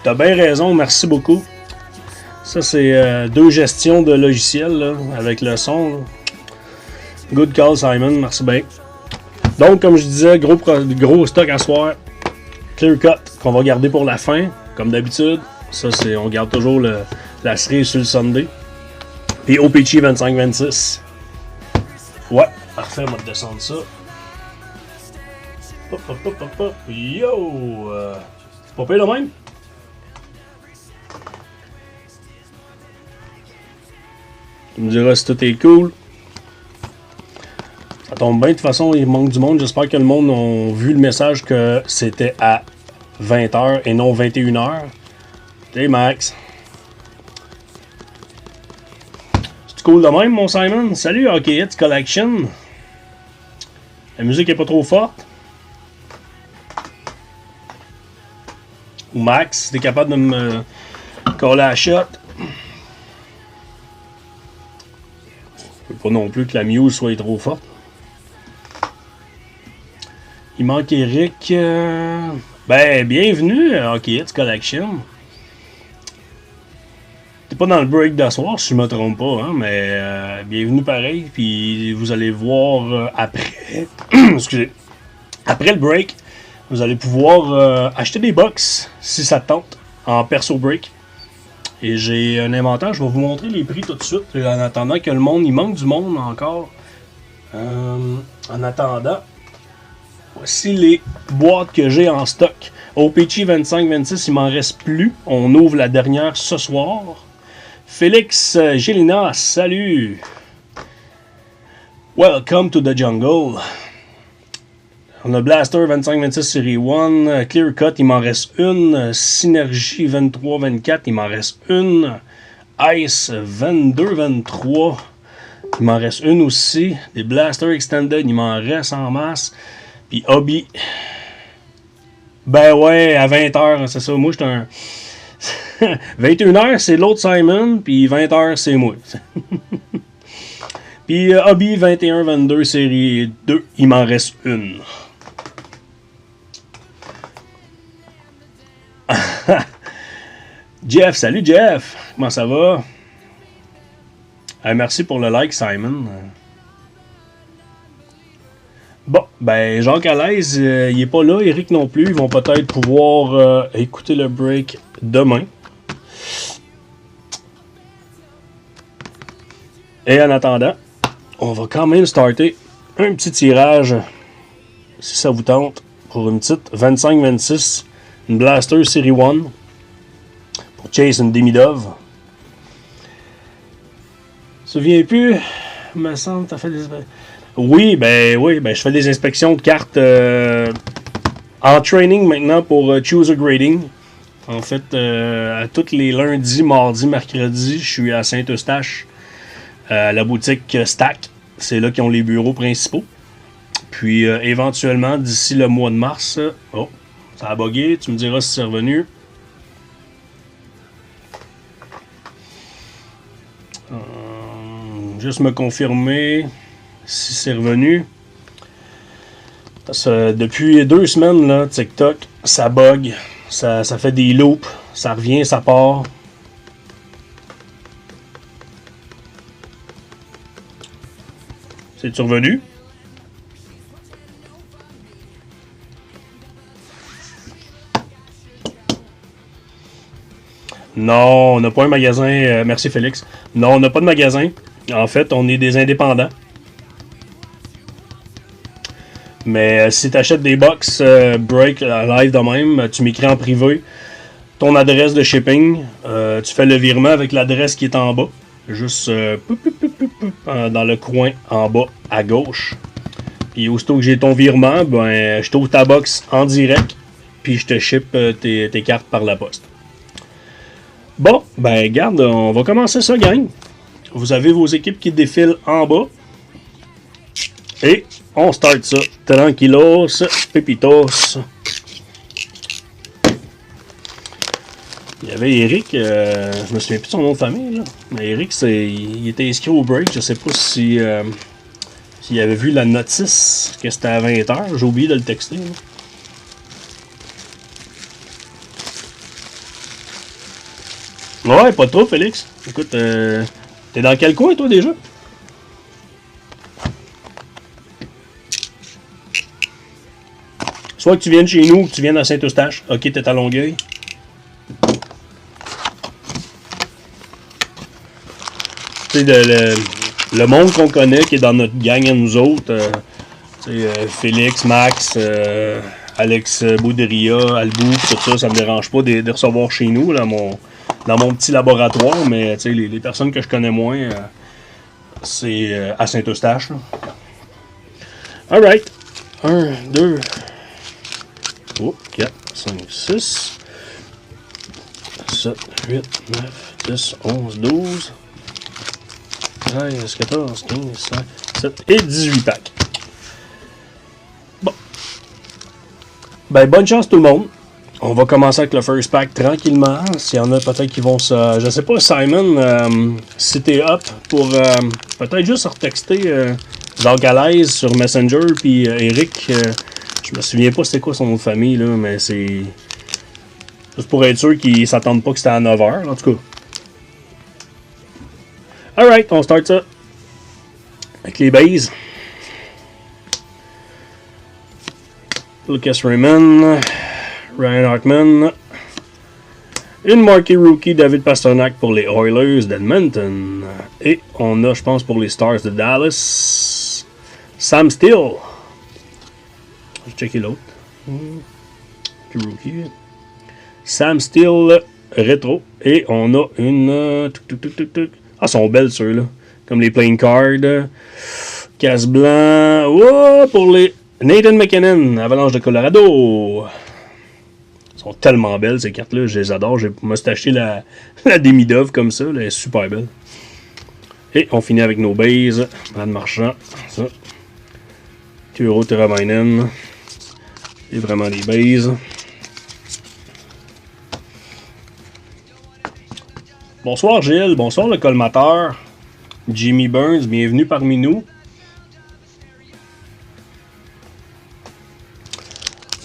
T'as bien raison, merci beaucoup. Ça, c'est 2 gestions de logiciels là, avec le son. Là. Good call, Simon, merci bien. Donc, comme je disais, gros stock à soir. Clear Cut qu'on va garder pour la fin, comme d'habitude. Ça, c'est on garde toujours la cerise sur le Sunday. Puis OPC 25-26. Ouais, parfait, on va descendre ça. Hop, hop, hop, hop, hop. Yo! C'est pas pire de même? Tu me diras si tout est cool. Ça tombe bien, de toute façon, il manque du monde. J'espère que le monde a vu le message que c'était à 20h et non 21h. Hey Max. C'est cool de même, mon Simon? Salut, OK Hits Collection. La musique est pas trop forte. Ou Max, si t'es capable de me coller à la shot. Je veux pas non plus que la muse soit trop forte. Il manque Eric. Ben, bienvenue à OK Hits Collection. T'es pas dans le break d'asseoir, si je me trompe pas, hein, mais bienvenue pareil. Puis vous allez voir après. Excusez. Après le break, vous allez pouvoir acheter des box si ça te tente en perso break. Et j'ai un inventaire, je vais vous montrer les prix tout de suite en attendant que le monde, il manque du monde encore. En attendant, voici les boîtes que j'ai en stock. OPC 25-26, il m'en reste plus. On ouvre la dernière ce soir. Félix Gélina, salut! Welcome to the jungle. On a Blaster 25-26 série 1, Clear Cut, il m'en reste une. Synergie 23-24, il m'en reste une. Ice 22-23, il m'en reste une aussi. Des Blaster Extended, il m'en reste en masse. Puis Hobby, ben ouais, à 20h, c'est ça. Moi, j'étais un. 21h, c'est l'autre Simon, puis 20h, c'est moi. Puis Hobby 21-22 série 2, il m'en reste une. Jeff, salut Jeff, comment ça va? Merci pour le like, Simon. Bon, ben Jacques Alaise, il est pas là, Eric non plus. Ils vont peut-être pouvoir écouter le break demain. Et en attendant, on va quand même starter un petit tirage, si ça vous tente, pour une petite 25-26, une Blaster Série 1 pour Chase and Demidov. Je me souviens plus, me semble, t'as fait des... Oui, ben je fais des inspections de cartes en training maintenant pour Chooser Grading. En fait, à tous les lundis, mardis, mercredis, je suis à Saint-Eustache, à la boutique Stack. C'est là qu'ils ont les bureaux principaux. Puis éventuellement, d'ici le mois de mars, oh, ça a bugué, tu me diras si c'est revenu. Juste me confirmer si c'est revenu. Parce que depuis 2 semaines, là, TikTok, ça bug. Ça fait des loops. Ça revient, ça part. C'est-tu revenu? Non, on n'a pas un magasin. Merci Félix. Non, on n'a pas de magasin. En fait, on est des indépendants. Mais si tu achètes des box break live de même, tu m'écris en privé ton adresse de shipping. Tu fais le virement avec l'adresse qui est en bas. Juste dans le coin en bas à gauche. Puis aussitôt que j'ai ton virement, ben, je t'ouvre ta box en direct. Puis je te ship tes cartes par la poste. Bon, ben garde, on va commencer ça, gang. Vous avez vos équipes qui défilent en bas. Et on start ça. Tranquilos, pépitos. Il y avait Eric, je me souviens plus de son nom de famille, là. Mais Eric, il était inscrit au break. Je sais pas si s'il avait vu la notice que c'était à 20h. J'ai oublié de le texter. Là. Ouais, pas trop, Félix. Écoute, t'es dans quel coin, toi, déjà? Soit que tu viennes chez nous ou que tu viennes à Saint-Eustache. Ok, t'es à Longueuil. Tu sais, le monde qu'on connaît, qui est dans notre gang à nous autres, Félix, Max, Alex Bouderia, Albou, tout ça, ça me dérange pas de recevoir chez nous, là, dans mon petit laboratoire, mais les personnes que je connais moins, c'est à Saint-Eustache. Alright. 1, 2, 3, 4, 5, 6, 7, 8, 9, 10, 11, 12, 13, 14, 15, 16, 17 et 18 packs. Bon. Ben, bonne chance tout le monde. On va commencer avec le first pack tranquillement. S'il y en a peut-être qui vont se... Je sais pas, Simon, si t'es up pour peut-être juste retexter Jacques Alaise sur Messenger, puis Eric, je me souviens pas c'était quoi son nom de famille, là, mais c'est... Juste pour être sûr qu'ils s'attendent pas que c'était à 9h, en tout cas. Alright, on start ça. Avec les bases. Lucas Raymond. Ryan Hartman. Une marquée rookie David Pastrnak pour les Oilers d'Edmonton. Et on a, je pense, pour les Stars de Dallas, Sam Steele. Je vais checker l'autre. Rookie. Sam Steele rétro. Et on a une... Ah, sont belles ceux-là. Comme les playing cards. Casse blanc. Oh, pour les Nathan McKinnon. Avalanche de Colorado. Elles sont tellement belles ces cartes-là. Je les adore. Je me suis acheté la Demidov comme ça. Là, elle est super belle. Et on finit avec nos bases. Brad Marchand. Ça. Turo Teravainen. Et vraiment des bases. Bonsoir Gilles, bonsoir le colmateur. Jimmy Burns, bienvenue parmi nous.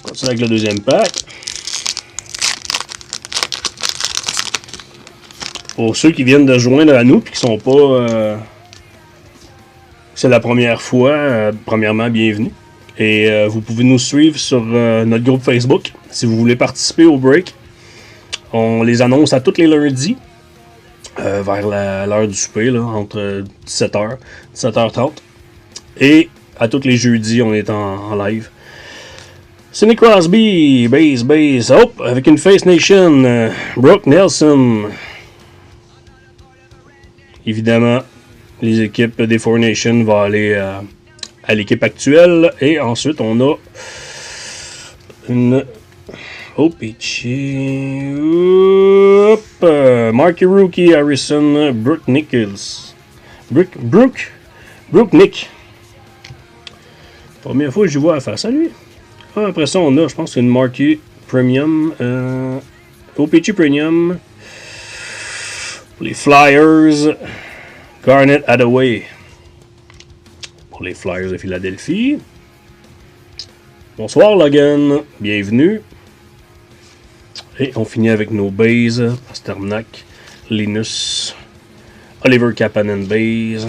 On continue avec le deuxième pack. Pour ceux qui viennent de joindre à nous et qui sont pas... c'est la première fois, premièrement, bienvenue. Et vous pouvez nous suivre sur notre groupe Facebook si vous voulez participer au break. On les annonce à tous les lundis. Vers l'heure du souper, là, entre 17h, 17h30. Et à tous les jeudis, on est en live. Sidney Crosby, base. Hop, avec une Face Nation. Brooke Nelson. Évidemment, les équipes des Four Nations vont aller à l'équipe actuelle. Et ensuite, on a une... Oh, Peachy. Marquee Rookie Harrison Brooke Nichols. Brooke Nick. Première fois que je vois à faire ça, lui. Ah, après ça, on a, je pense, une Marquee Premium. OPG Premium. Pour les Flyers. Garnet Hathaway. Pour les Flyers de Philadelphie. Bonsoir, Logan. Bienvenue. Et on finit avec nos bases. Pastrnak, Linus, Oliver Kapanen base.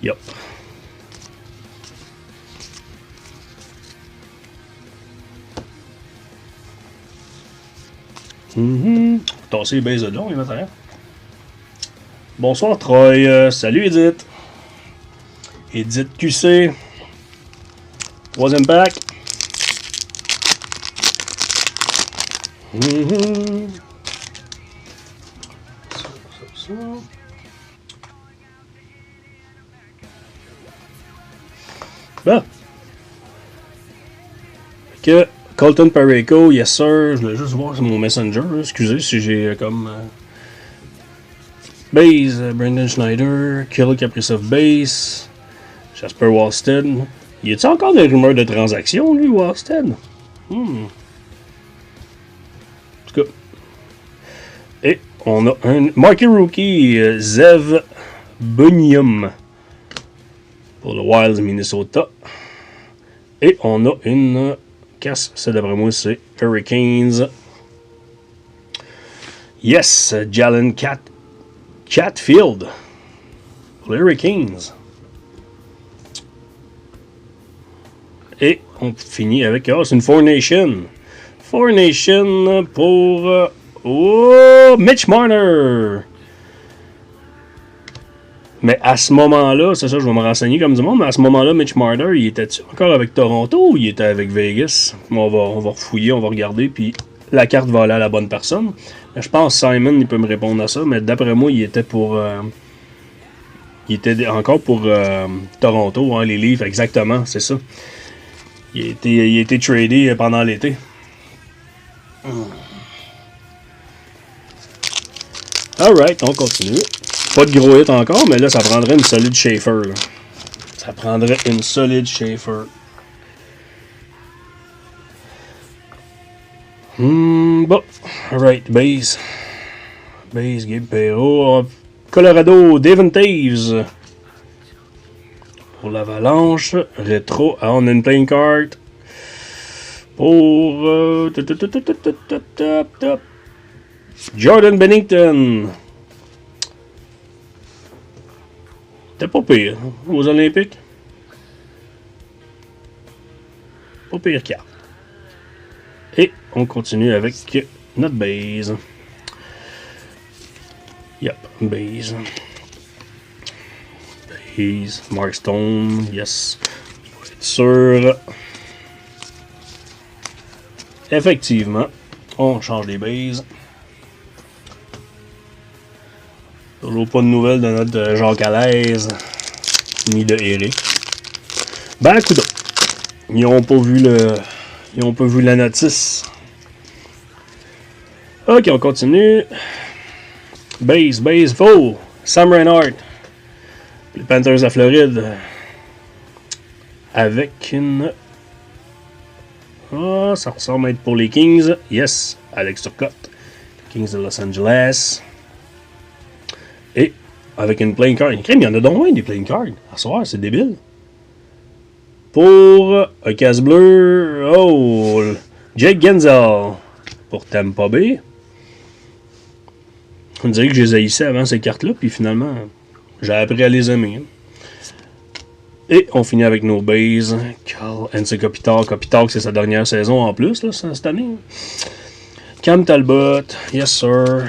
Yup. Tasser les bases de là, on les met derrière. Bonsoir Troy. Salut Edith. Edith QC. Troisième pack. Ça. Ah. Que Colton Parayko, yes sir. Je voulais juste voir sur mon Messenger. Excusez si j'ai comme. Base, Brendan Schneider. Kirill Kaprizov base. Jasper Wallstead. Y a-t-il encore des rumeurs de transactions, lui, Wallstead? En tout cas. Et on a un marqué rookie, Zev Bunyam. Pour le Wild Minnesota. Et on a une casse, ça d'après moi c'est Hurricanes. Yes, Jalen Chatfield pour les Hurricanes. Et on finit avec, c'est une Four Nation. Four Nation pour Mitch Marner. Mais à ce moment-là, c'est ça, je vais me renseigner comme du monde, mais à ce moment-là, Mitch Marner, il était encore avec Toronto ou il était avec Vegas? On va refouiller, on va regarder, puis la carte va aller à la bonne personne. Mais je pense que Simon, il peut me répondre à ça, mais d'après moi, il était pour... il était encore pour Toronto, hein, les livres, exactement, c'est ça. Il a été tradé pendant l'été. Alright, on continue. Pas de gros hit encore, mais là, ça prendrait une solide Schaefer. Là. Ça prendrait une solide Schaefer. Bon. Alright, base. Base, Gabe Perreault. Colorado, Devin Taves. Pour l'Avalanche. Rétro. Ah, on a une playing card. Pour... Jordan Bennington. C'était pas pire aux Olympiques. Pas pire carte. Et on continue avec notre base. Yep, base. Base. Mark Stone, yes. Pour être sûr. Effectivement, on change les bases. Toujours pas de nouvelles de notre Jacques Alaise, ni de Eric. Ben, coudonc. Ils n'ont pas vu la notice. Ok, on continue. Base, faux. Sam Reinhart. Les Panthers à Floride. Avec une... ça ressemble à être pour les Kings. Yes, Alex Turcotte. Kings de Los Angeles. Et avec une playing card. Il y en a donc moins des playing cards. À soir, c'est débile. Pour un casse bleu. Oh, Jake Genzel. Pour Tampa Bay. On dirait que je les haïssais avant ces cartes-là. Puis finalement, j'ai appris à les aimer. Et on finit avec nos bases. Carl N.C. Kopitar. Kopitar, c'est sa dernière saison en plus là, cette année. Cam Talbot. Yes, sir.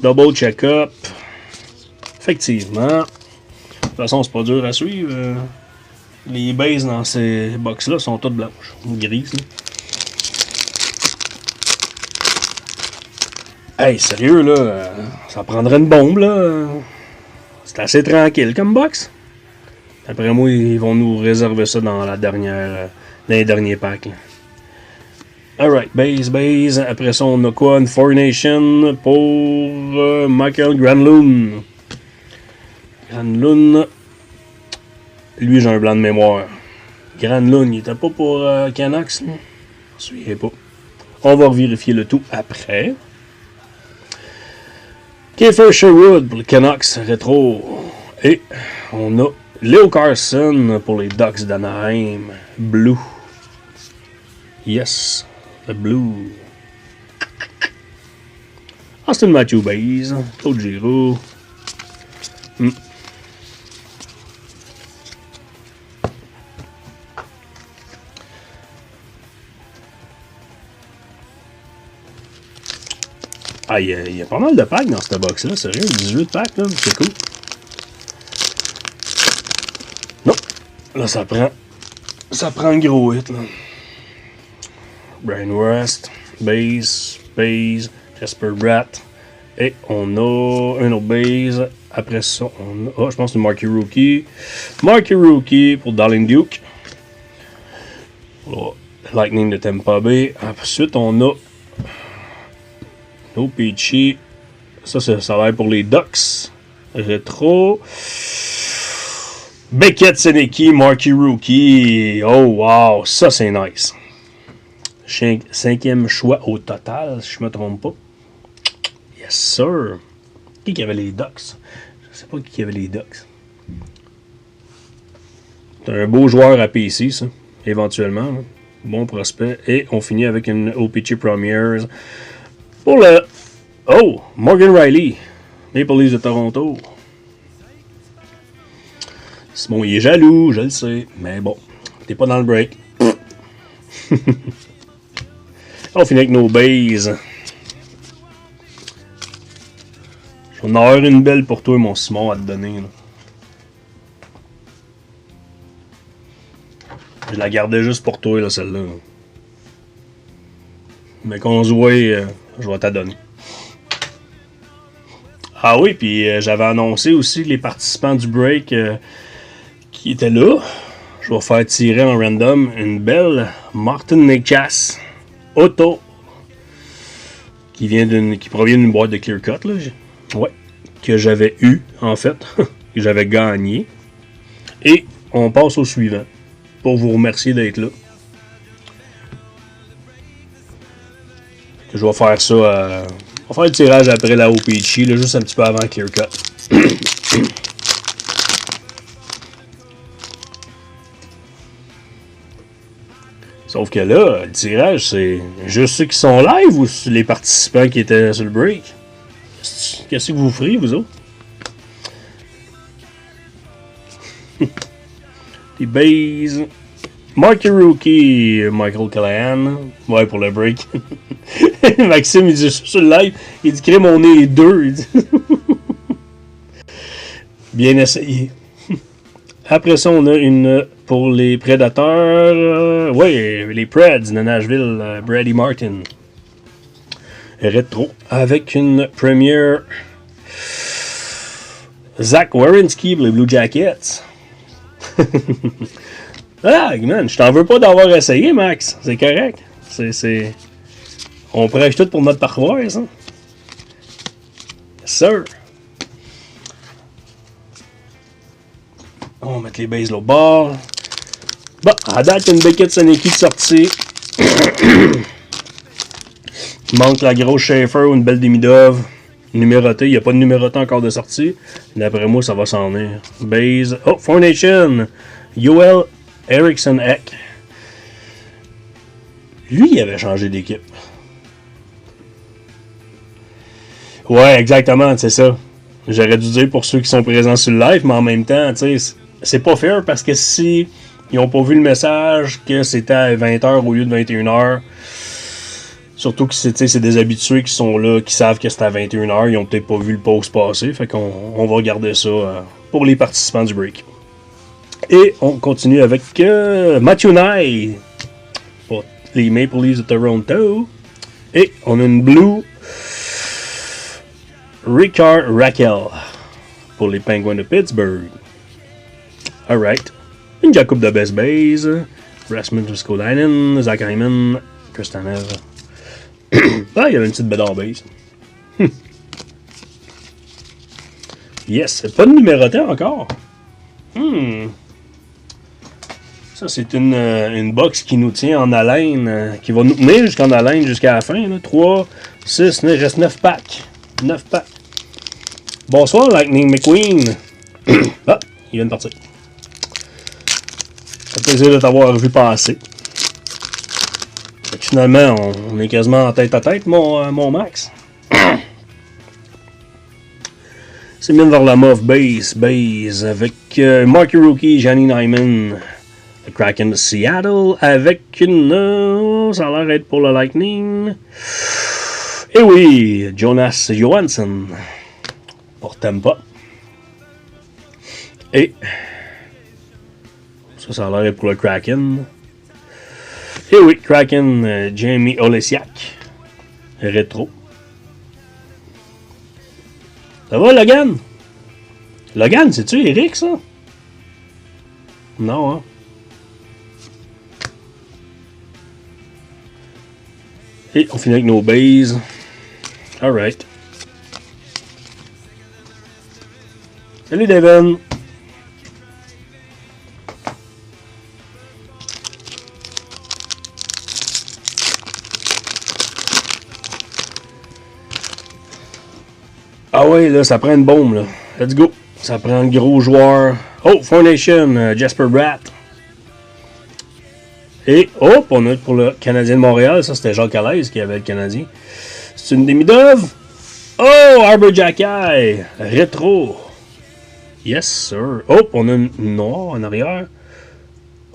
Double check-up. Effectivement. De toute façon, c'est pas dur à suivre. Les bases dans ces box-là sont toutes blanches. Ou grises. Là. Hey, sérieux, là. Ça prendrait une bombe, là. C'est assez tranquille comme box. Après moi, ils vont nous réserver ça dans dans les derniers packs. Là. Alright, base. Après ça, on a quoi? Une Four Nation pour Michael Granlund. Granlund. Lui, j'ai un blanc de mémoire. Granlund, il était pas pour Canucks, là? Je me souviens pas. On va vérifier le tout après. Kiefer Sherwood pour les Canucks rétro. Et on a Leo Carson pour les Ducks d'Anaheim. Blue. Yes, le blue. Austin Matthew Baze. Claude Giroux. Ah, il y a pas mal de packs dans cette box-là, sérieux. 18 packs, là, c'est cool. Non, là, ça prend un gros hit, là. Brian West, base, Jasper Bratt. Et on a un autre base. Après ça, on a, je pense que c'est Marky Rookie. Marky Rookie pour Darling Duke. Oh, Lightning de Tampa Bay. Ensuite, on a No Peachy. Ça a l'air pour les Ducks. Rétro. Beckett Seneki, Marquee Rookie. Oh wow, ça c'est nice. 5e choix au total, si je me trompe pas. Yes sir. Qui avait les Ducks? Je sais pas qui avait les Ducks. C'est un beau joueur à PC, ça, éventuellement. Hein. Bon prospect. Et on finit avec une OPC Premiers. Pour le... Oh! Morgan Riley. Maple Leafs de Toronto. Simon, il est jaloux, je le sais. Mais bon, t'es pas dans le break. On finit avec nos bases. Je vais en avoir une belle pour toi, mon Simon, à te donner. Là. Je la gardais juste pour toi, là, celle-là. Mais qu'on se voit, je vais t'en donner. Ah oui, puis j'avais annoncé aussi les participants du break qui étaient là. Je vais faire tirer en random une belle Martin Necas Auto qui provient d'une boîte de Clear Cut. Là. Ouais, que j'avais eu, en fait, que j'avais gagné. Et on passe au suivant. Pour vous remercier d'être là. Je vais faire ça. On va faire le tirage après la OPC, là, juste un petit peu avant Clear Cut. Sauf que là, le tirage, c'est juste ceux qui sont live ou les participants qui étaient sur le break? Qu'est-ce que vous ferez, vous autres? Les bases. Marquee Rookie, Michael Callahan. Ouais, pour le break. Maxime, il dit sur le live, il dit crée mon nez 2. Bien essayé. Après ça, on a une pour les Prédateurs. Ouais, les Preds de Nashville, Brady Martin. Rétro. Avec une première Zach Werenski pour les Blue Jackets. Ah, man, je t'en veux pas d'avoir essayé, Max. C'est correct. On prêche tout pour notre parfois, ça. Yes, sir. On va mettre les bases là au bord. Bon, à date, une Beckett Seneki de sortie. Il manque la grosse Schaefer ou une belle Demidov. Numérotée. Il n'y a pas de numéroté encore de sortie. D'après moi, ça va s'en venir. Base. Oh, Four Nation. Yoel Eriksson Ek. Lui, il avait changé d'équipe. Ouais, exactement, c'est ça. J'aurais dû dire pour ceux qui sont présents sur le live, mais en même temps, tu sais, c'est pas fair parce que si ils n'ont pas vu le message que c'était à 20h au lieu de 21h, surtout que c'est des habitués qui sont là, qui savent que c'est à 21h, ils ont peut-être pas vu le post passer, fait qu'on va regarder ça pour les participants du break. Et on continue avec Matthew Nye pour les Maple Leafs de Toronto. Et on a une Blue Ricard Raquel pour les Penguins de Pittsburgh. Alright. Une Jacob de Best Base. Rasmus Ristolainen, Zach Hyman, Kristanev. Ah, il y avait une petite bête en base. Yes, pas de numéroté encore. Ça, c'est une box qui nous tient en haleine, qui va nous tenir jusqu'en haleine jusqu'à la fin. Là. 3, 6, 9, reste 9 packs. 9 packs. Bonsoir, Lightning McQueen. Ah, il vient de partir. Ça fait plaisir de t'avoir vu passer. Finalement, on est quasiment en tête à tête, mon Max. C'est bien Varlamov, base, avec Marquee Rookie, Johnny Nyman. Le Kraken de Seattle avec une... ça a l'air d'être pour le Lightning. Et oui, Jonas Johansson pour Tampa. Et ça a l'air d'être pour le Kraken. Et oui, Kraken, Jamie Olesiak. Rétro. Ça va, Logan? Logan, c'est-tu Eric, ça? Non, hein? Et on finit avec nos bases. Alright. Salut Devin. Ah ouais, là, ça prend une bombe, là. Let's go. Ça prend un gros joueur. Oh, Formation, Jasper Bratt. Et, hop, on a pour le Canadien de Montréal. Ça, c'était Jacques Alaise qui avait le Canadien. C'est une demi-dove. Oh, Arbor Jackay. Rétro. Yes, sir. Hop, on a une noire en arrière.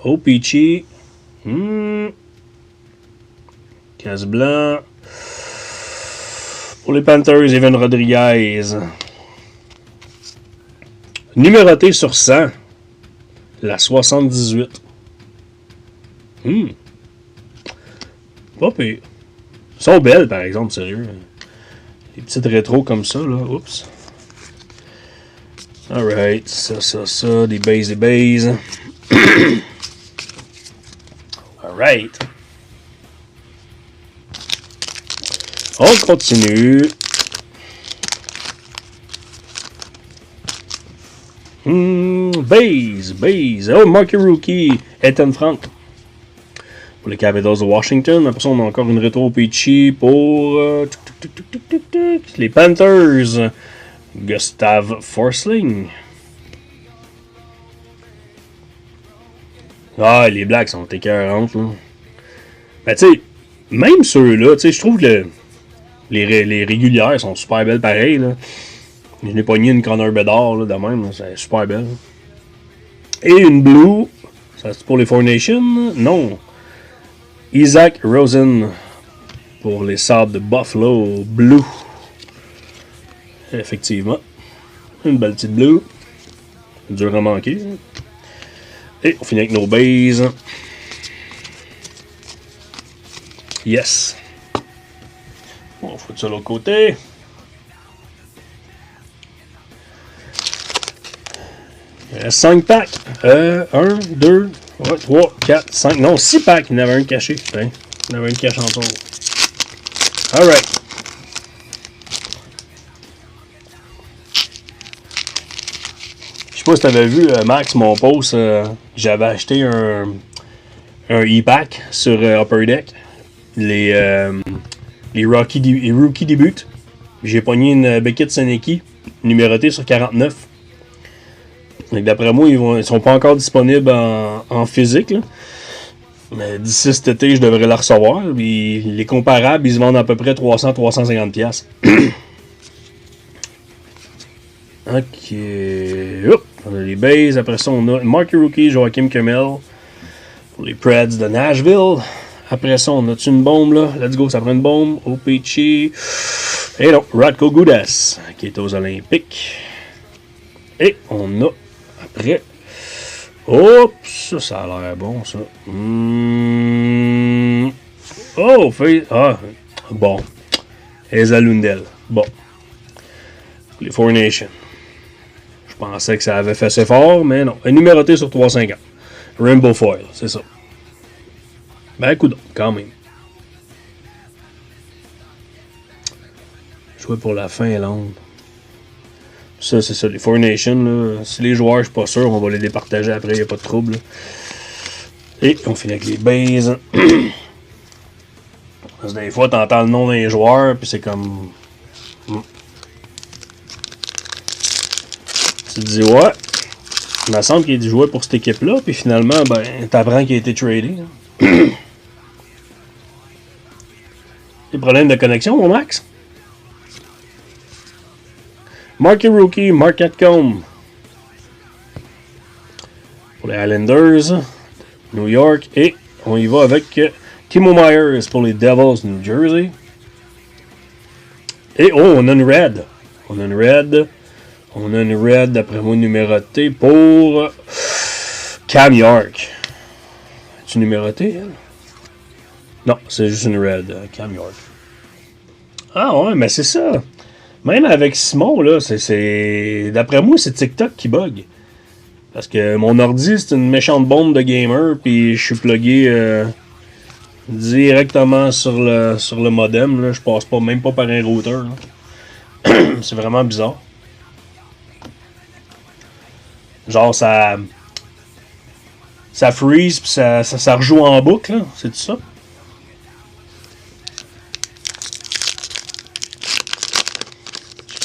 Oh, Peachy. Casse blanc. Pour les Panthers, Evan Rodriguez. Numéroté sur 100. La 78. Pas pire. Ils sont belles, par exemple, sérieux. Les petites rétros comme ça, là. Oups. Alright. Ça. Des bases. Alright. On continue. Base. Oh, Marky Rookie. Ethan Frank. Pour les Capitals de Washington. Après ça, on a encore une rétro Peachy pour les Panthers. Gustav Forsling. Ah, les Blacks sont écœurantes, là. Ben, tu sais, même ceux-là, tu sais, je trouve que les régulières sont super belles pareil, là. Je n'ai pogné une Connor Bedard, là, de même, là, c'est super belle. Et une Blue, ça c'est pour les Four Nations? Non. Isaac Rosen pour les Sabres de Buffalo. Blue. Effectivement. Une belle petite Blue. Dur à manquer. Et on finit avec nos bases. Yes. On fout ça de l'autre côté. Il reste 5 packs. 1, 2, 3, 4, 5. Non, 6 packs. Il y en avait un caché. Hein? Il y en avait un caché en tour. Alright. Je sais pas si tu avais vu, Max, mon post. J'avais acheté un e-pack sur Upper Deck. Les rookie debut. J'ai pogné une Beckett Seneki numérotée sur 49. Donc d'après moi, ils sont pas encore disponibles en physique. Là. Mais d'ici cet été, je devrais la recevoir. Puis les comparables, ils se vendent à peu près 300-350$. Ok. Hop. On a les bases. Après ça, on a Marky Rookie, Joachim Kemmel. Pour les Preds de Nashville. Après ça, on a-tu une bombe là? Let's go, ça prend une bombe. Opechi. Et non, Radko Gudas, qui est aux Olympiques. Et on a après. Oups, ça a l'air bon ça. Oh, fait. Ah, bon. Eza Lundell. Bon. Les Four Nations. Je pensais que ça avait fait assez fort, mais non. Numéroté sur 350. Rainbow Foil, c'est ça. Ben, écoute, quand même. Jouer pour la Finlande. Ça, c'est ça, les Four Nations. Là. Si les joueurs, je suis pas sûr, on va les départager après, il n'y a pas de trouble. Là. Et on finit avec les bases. Parce que des fois, tu entends le nom d'un joueur, puis c'est comme. Tu te dis, ouais, il me semble qu'il jouait pour cette équipe-là, puis finalement, ben, t'apprends qu'il a été tradé. Des problèmes de connexion, mon Max? Marky Rookie, Mark Atcombe. Pour les Islanders, New York. Et on y va avec Timo Myers pour les Devils, New Jersey. Et oh, on a une red. On a une red, d'après moi, numérotée pour Cam York. Es-tu numéroté, elle? Non, c'est juste une red, Cam York. Ah ouais, mais c'est ça. Même avec Simon, là, c'est d'après moi, c'est TikTok qui bug. Parce que mon ordi, c'est une méchante bombe de gamer, puis je suis plugué directement sur le modem. Là. Je passe pas même pas par un routeur. C'est vraiment bizarre. Genre ça freeze puis ça rejoue en boucle. Là. C'est tout ça?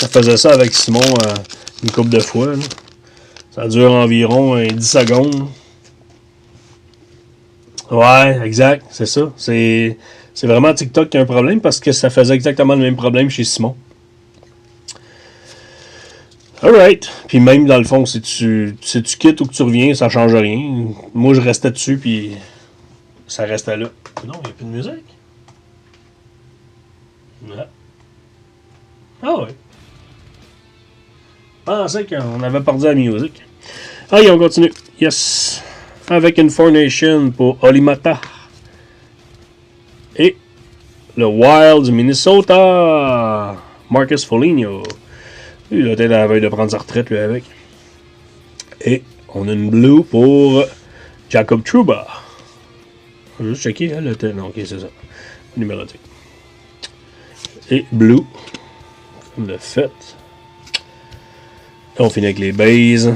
Je faisais ça avec Simon une couple de fois. Là. Ça dure environ 10 secondes. Ouais, exact, c'est ça. C'est vraiment TikTok qui a un problème parce que ça faisait exactement le même problème chez Simon. Alright. Puis même dans le fond, si tu quittes ou que tu reviens, ça change rien. Moi, je restais dessus, puis ça restait là. Non, il n'y a plus de musique. Ouais. Ah ouais. Je pensais qu'on avait perdu la musique. Allez, on continue. Yes. Avec une Formation pour Olimata. Et le Wild du Minnesota. Marcus Foligno. Lui, il a peut-être à la veille de prendre sa retraite, lui, avec. Et on a une Blue pour Jacob Trouba. Je vais juste checker, hein, le tête. Non, ok, c'est ça. Numérotique. Et Blue. Comme le fait. Et on finit avec les bases.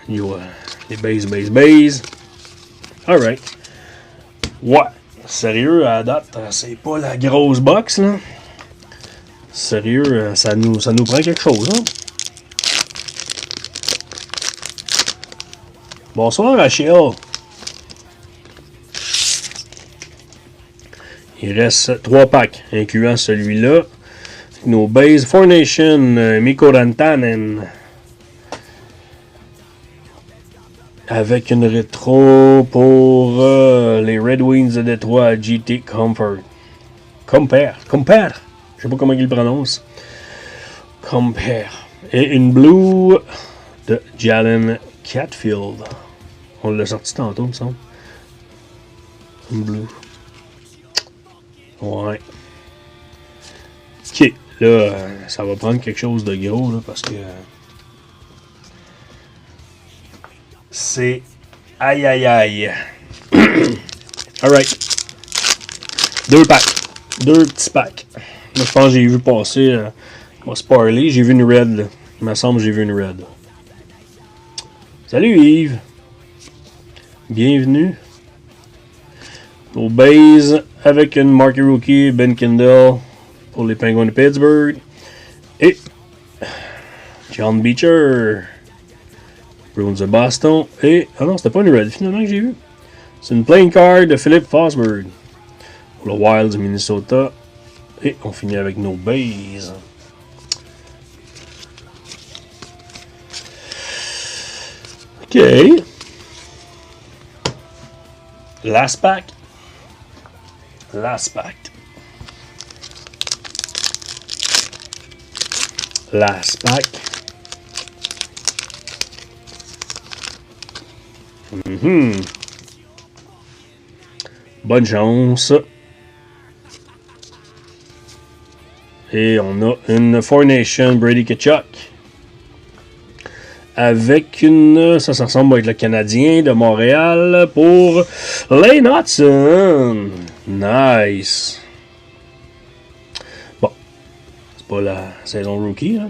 Les bases. Alright. Ouais. Sérieux, à date, c'est pas la grosse box, là. Sérieux, ça nous prend quelque chose, hein. Bonsoir, Rachel. Il reste 3 packs, incluant celui-là. Nos bases, Four Nation, Mikko Rantanen. Avec une rétro pour les Red Wings de Détroit, GT Compare. Je sais pas comment il le prononce. Compare. Et une Blue de Jalen Catfield. On l'a sorti tantôt, il me semble. Une Blue. Ouais. Ok. Là, ça va prendre quelque chose de gros, là, parce que... c'est aïe. Alright. 2 packs. 2 petits packs. Moi, je pense que j'ai vu passer moi, Sparley. J'ai vu une red. Là. Il me semble que j'ai vu une red. Salut Yves. Bienvenue. Au base avec une Marquee Rookie, Ben Kindle pour les Penguins de Pittsburgh. Et John Beecher. Bruins de Boston. Et. Ah non, c'était pas une red finalement que j'ai vu. C'est une playing card de Philippe Forsberg. Pour le Wild du Minnesota. Et on finit avec nos bases. Ok. Last pack. Last pack. Bonne chance. Et on a une Four Nation Brady Tkachuk. Avec une... Ça ressemble avec le Canadien de Montréal pour Lane Hudson. Nice. Bon. C'est pas la saison rookie, hein.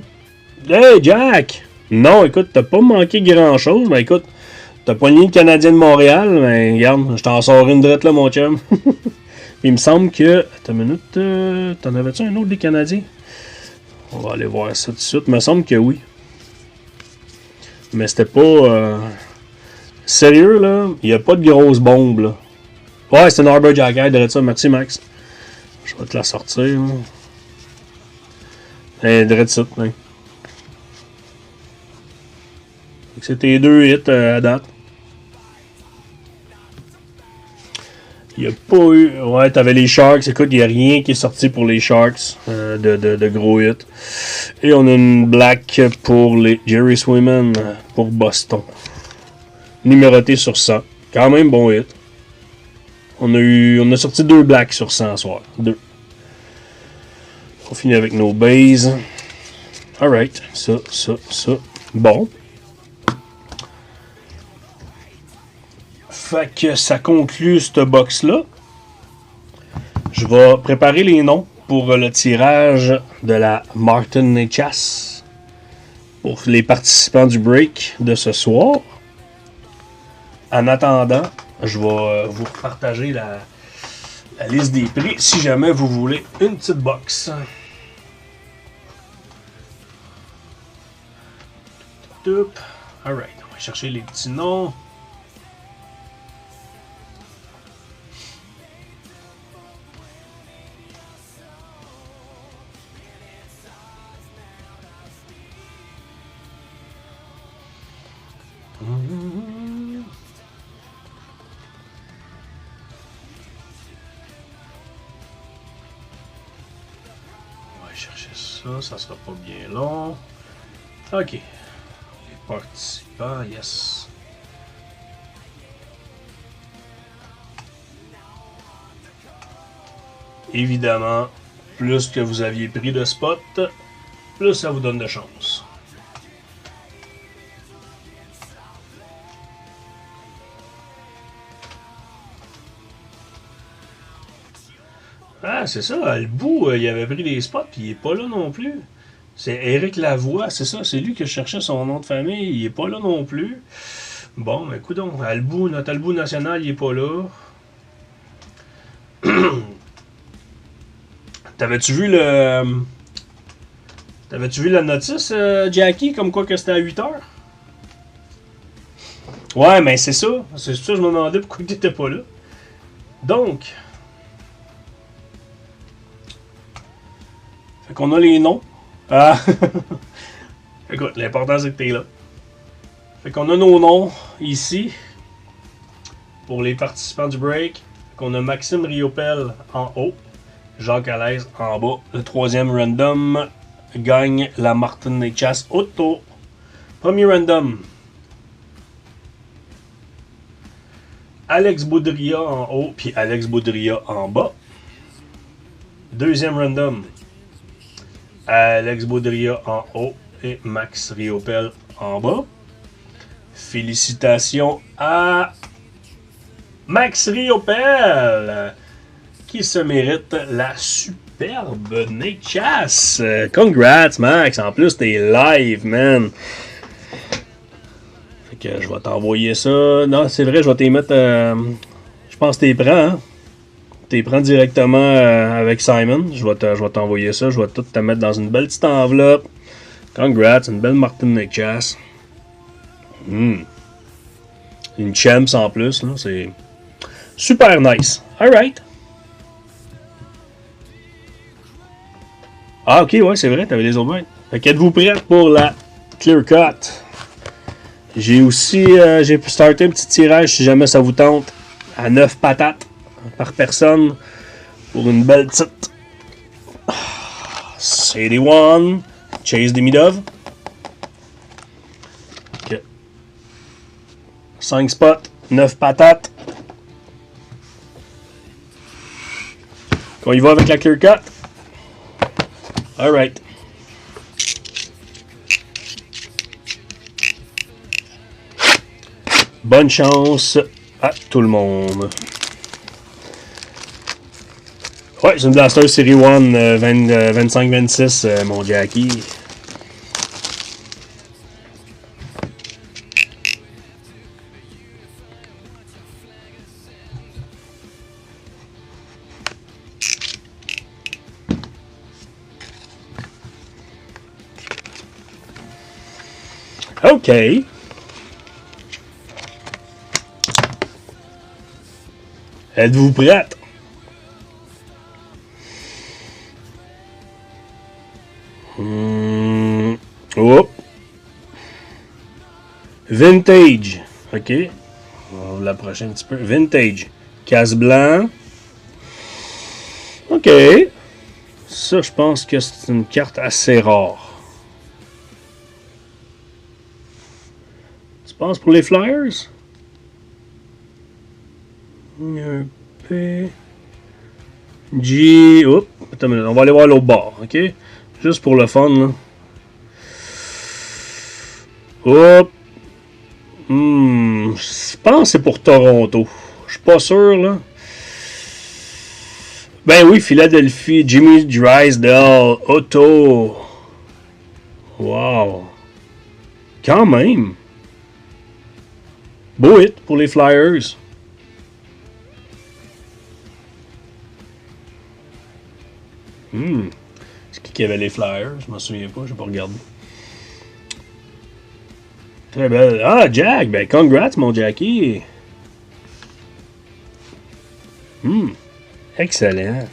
Hey, Jack! Non, écoute, t'as pas manqué grand-chose, mais écoute, t'as pogné le Canadien de Montréal, mais regarde, je t'en sors une drette là, mon chum. Il me semble que... Attends une minute, t'en avais-tu un autre des Canadiens? On va aller voir ça tout de suite. Il me semble que oui. Mais c'était pas... Sérieux, là, il n'y a pas de grosse bombe, là. Ouais, c'est une Arbor Jacket, de ça. Merci, Max. Je vais te la sortir, là. Drette ça, hein. C'était 2 hits à date. Il n'y a pas eu... Ouais, t'avais les Sharks. Écoute, il n'y a rien qui est sorti pour les Sharks de gros hits. Et on a une black pour les Jerry Swayman pour Boston. Numéroté sur 100. Quand même bon hit. On a sorti 2 blacks sur 100 ce soir. 2. On finit avec nos bases. Alright. Ça. Bon. Fait que ça conclut cette box-là. Je vais préparer les noms pour le tirage de la Martin Chas pour les participants du break de ce soir. En attendant, je vais vous partager la liste des prix si jamais vous voulez une petite box. Alright, on va chercher les petits noms. Chercher ça, ça sera pas bien long. Ok. Les participants, yes. Évidemment, plus que vous aviez pris de spot, plus ça vous donne de chance. Ah, c'est ça, le bout, il avait pris des spots, puis il est pas là non plus. C'est Éric Lavoie, c'est ça, c'est lui que je cherchais son nom de famille, il est pas là non plus. Bon, ben écoute donc, notre Albu national, il est pas là. T'avais-tu vu la notice, Jackie, comme quoi que c'était à 8h? Ouais, mais c'est ça, je me demandais pourquoi tu étais pas là. Donc... Fait qu'on a les noms. Ah! Écoute, l'important c'est que t'es là. Fait qu'on a nos noms ici. Pour les participants du break. Fait qu'on a Maxime Riopel en haut. Jacques Alaise en bas. Le troisième random gagne la Martin Chas Auto. Premier random. Alex Boudria en haut. Puis Alex Boudria en bas. Deuxième random. Alex Baudria en haut et Max Riopel en bas. Félicitations à Max Riopel qui se mérite la superbe Nechas. Congrats Max, en plus t'es live man. Fait que je vais t'envoyer ça. Non c'est vrai, je vais t'y mettre. Je pense que t'es prends hein. Tu les prends directement avec Simon. Je vais t'envoyer ça. Je vais tout te mettre dans une belle petite enveloppe. Congrats, une belle Martin Chas. Une champs en plus. Là, c'est super nice. Alright. Ah ok, ouais, c'est vrai, t'avais les autres mains. Fait qu'êtes-vous prêts pour la clear cut? J'ai aussi j'ai starté un petit tirage si jamais ça vous tente. À 9 patates par personne pour une belle petite CD1 Chase Demidov. Okay. 5 spots, 9 patates. On y va avec la clear cut. Alright. Bonne chance à tout le monde. Ouais, c'est une Blaster Série 1 25-26, mon Jackie. OK. Êtes-vous prête? Oh. Vintage. OK. On va l'approcher un petit peu. Vintage. Casse blanc. OK. Ça, je pense que c'est une carte assez rare. Tu penses pour les Flyers? Un P. G. Oups. Attends une minute. On va aller voir l'autre bord. OK? Juste pour le fun, là. Hop. Je pense que c'est pour Toronto. Je suis pas sûr, là. Ben oui, Philadelphie, Jimmy Drysdale, Otto. Wow. Quand même. Beau hit pour les Flyers. C'est qui avait les Flyers? Je m'en souviens pas, j'ai pas regardé. Très belle. Ah, Jack, ben congrats, mon Jackie. Excellent.